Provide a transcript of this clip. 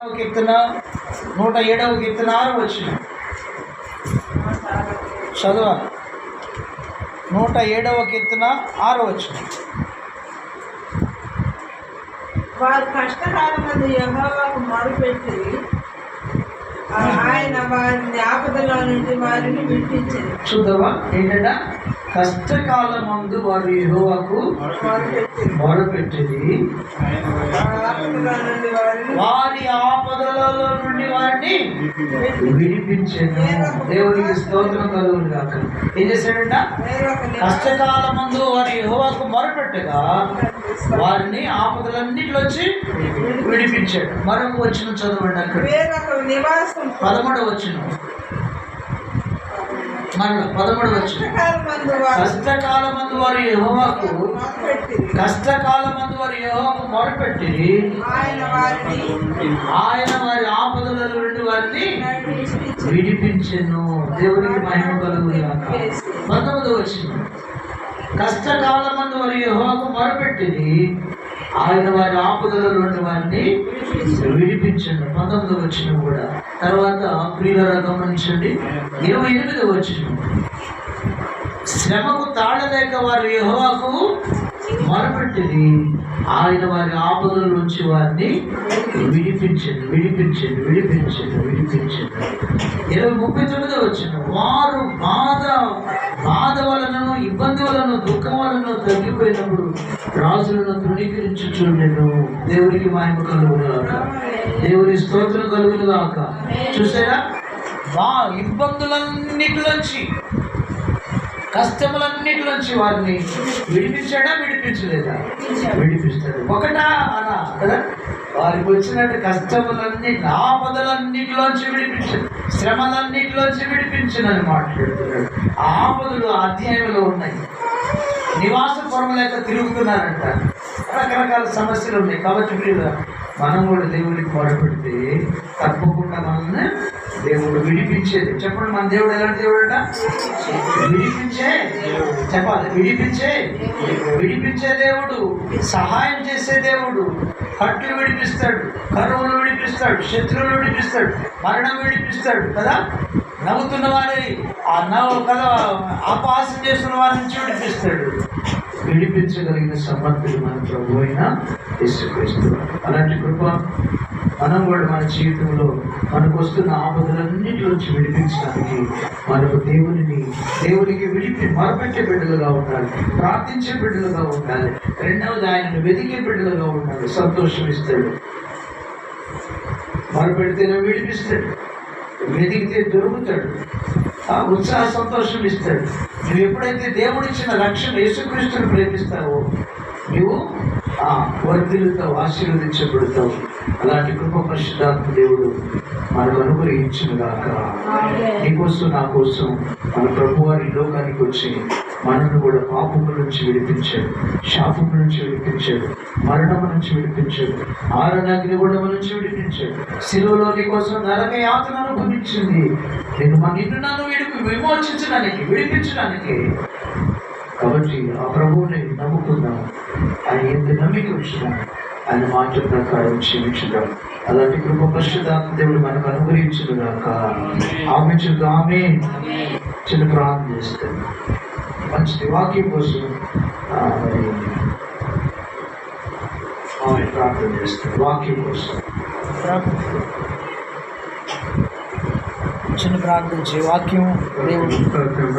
కీర్తన 107వ కీర్తన 6వ వచనం చదవాలి. 107వ కీర్తన 6వ వచనం. వారు కష్టకాలమందు యెహోవాకు మొరపెట్టి ఆయన వారిని ఆపదలో నుండి వారిని విడిపించింది. చూద్దామా ఏంటంట? కష్టకాలమందు వారు యెహోవాకు మొరపెట్టింది, వారి ఆపదలలో నుండి వారిని విడిపించాను. దేవునికి స్తోత్రం కలుగును గాక. ఏం చేశాడంట? కష్టకాలమందు వారు యెహోవాకు మొరపెట్టగా వారిని ఆపదలన్నిటిలోంచి విడిపించాడు. మరొక వచనం చదవండి. అక్కడ 13వ వచనం. మరలా 13వ వచనం. కష్టకాలమందు వారు యెహోవాకు మొరపెట్టి ఆయన వారి ఆపదల నుండి వారిని విడిపించెను. దేవునికి మహిమ కలుగును గాక. 19వ వచనం. కష్టకాలమందు వారు యెహోవాకు మొరపెట్టి ఆయన వారి ఆపదల నుండి వారిని విడిపించండి. 19వ వచనం కూడా. తర్వాత ప్రియులారా గమనించండి, 28వ వచనం. శ్రమకు తాళలేక వారు యెహోవాకు మొరపెట్టి ఆయన వారి ఆపదల నుంచి వారిని విడిపించండి. 39వ వచనం. వారు బాధ వలన, ఇబ్బంది వలన, దుఃఖం వలన తగ్గిపోయినప్పుడు రాజులను తృణీకరించుచుండెను. దేవునికి మహిమ కలుగును గాక. దేవుని స్తోత్రం కలుగును గాక. చూసారా? ఇబ్బందులన్నిటిలోంచి, కష్టములన్నిటిలోంచి వారిని విడిపించాడా? విడిపించలేదా? విడిపిస్తాడు. ఒకటా అలా కదా? వారికి వచ్చినట్టు కష్టములన్నీ, ఆపదలన్నిటిలోంచి విడిపించాడు, శ్రమలన్నిటిలోంచి విడిపించనని మాట్లాడుతున్నాడు. ఆపదలు అధ్యాయంలో ఉన్నాయి. నివాస పురం లేక తిరుగుతున్నారంట. రకరకాల సమస్యలు ఉన్నాయి. కాబట్టి మీరు మనం కూడా దేవుడికి మొరపెడితే తప్పకుండా మనల్ని దేవుడు విడిపించేది. చెప్పండి, మన దేవుడు ఎలాంటి దేవుడు అంట? చెప్పాలి. విడిపించే దేవుడు, సహాయం చేసే దేవుడు. కట్లు విడిపిస్తాడు, కరువులు విడిపిస్తాడు, శత్రువులు విడిపిస్తాడు, మరణం విడిపిస్తాడు కదా. నవ్వుతున్న వారి అపహాసం చేస్తున్న వారి నుంచి విడిపిస్తాడు. విడిపించగలిగిన సమర్థుడు మన ప్రభు అయిన యేసుక్రీస్తు. అలాంటి కృప మనం కూడా మన జీవితంలో మనకు వస్తున్న ఆపదలన్నింటిలోంచి విడిపించడానికి మనకు దేవునికి మొరపెట్టే బిడ్డలుగా ఉండాలి, ప్రార్థించే బిడ్డలుగా ఉండాలి. రెండవది, ఆయనను వెతికే బిడ్డలుగా ఉండాలి. సంతోషం ఇస్తాడు. మొరపెడితేనే విడిపిస్తాడు, వెతికితే దొరుకుతాడు. ఉత్సాహ సంతోషం ఇస్తాడు. నువ్వు ఎప్పుడైతే దేవుడిచ్చిన రక్షణ యేసుక్రీస్తుని ప్రేమిస్తావో నువ్వు వర్ధిల్లుతావు, ఆశీర్వదించబడతావు. అలాంటి కృప పరిశుద్ధాత్మ దేవుడు మనకు అనుగ్రహించును గాక. నీకోసం, నా కోసం మన ప్రభు వారి లోకానికి వచ్చి మనను కూడా పాపముల నుంచి విడిపించాడు, శాపము నుంచి విడిపించాడు, మరణము నుంచి విడిపించాడు, ఆరణాగ్ని కూడా నుంచి విడిపించాడు. శిలువలో నీ కోసం నరక యాతన అనుభవించింది. నిన్ను నన్ను విమోచించడానికి, విడిపించడానికి. కాబట్టి ఆ ప్రభువుని నమ్ముకుందాం, ఆయన ఎందుకు నమ్మిక ఉంచుదాం, ఆయన మాట ప్రకారం క్షమించుదాం. అలాంటి కృప పరిశుద్ధాత్మ దేవుడు మనకు అనుగ్రహించును గాక. ఆమె చిన్న ప్రార్థన చేస్తాను. మంచిది. వాక్యం కోసం ఆమె ప్రార్థన చేస్తాను. వాక్యం కోసం చిన్న ప్రార్థన చేయ. వాక్యం దేవుడు